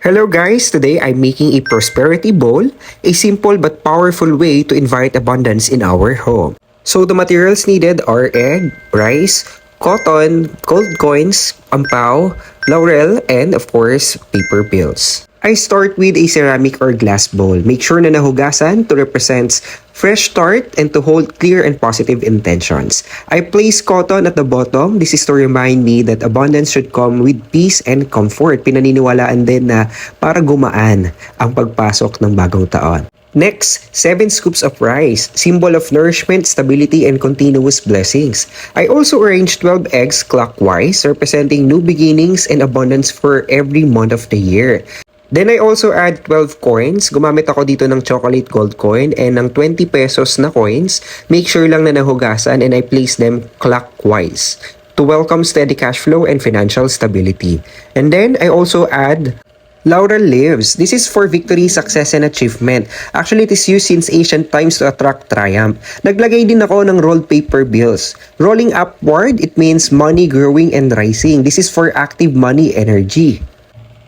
Hello guys, today I'm making a prosperity bowl, a simple but powerful way to invite abundance in our home. So the materials needed are egg, rice, cotton, gold coins, ampaw, laurel, and of course, paper bills. I start with a ceramic or glass bowl. Make sure na nahugasan to represent fresh start and to hold clear and positive intentions. I place cotton at the bottom. This is to remind me that abundance should come with peace and comfort. Pinaniniwalaan din na para gumaan ang pagpasok ng bagong taon. Next, 7 scoops of rice, symbol of nourishment, stability, and continuous blessings. I also arranged 12 eggs clockwise, representing new beginnings and abundance for every month of the year. Then I also add 12 coins. Gumamit ako dito ng chocolate gold coin and ng 20 pesos na coins. Make sure lang na nahugasan and I place them clockwise to welcome steady cash flow and financial stability. And then I also add laurel leaves. This is for victory, success, and achievement. Actually, it is used since ancient times to attract triumph. Naglagay din ako ng rolled paper bills. Rolling upward, it means money growing and rising. This is for active money energy.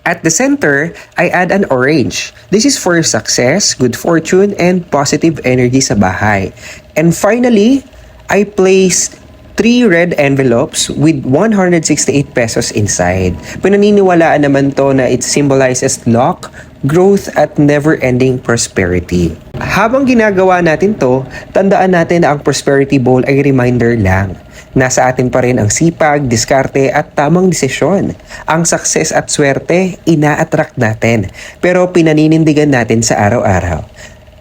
At the center, I add an orange. This is for success, good fortune, and positive energy sa bahay. And finally, I place 3 red envelopes with 168 pesos inside. Pinaniniwalaan naman to na it symbolizes luck, growth, at never-ending prosperity. Habang ginagawa natin to, tandaan natin na ang prosperity bowl ay reminder lang. Nasa atin pa rin ang sipag, diskarte at tamang desisyon. Ang success at swerte, ina-attract natin. Pero pinaninindigan natin sa araw-araw.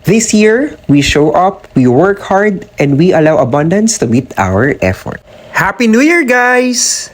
This year, we show up, we work hard, and we allow abundance to meet our effort. Happy New Year, guys!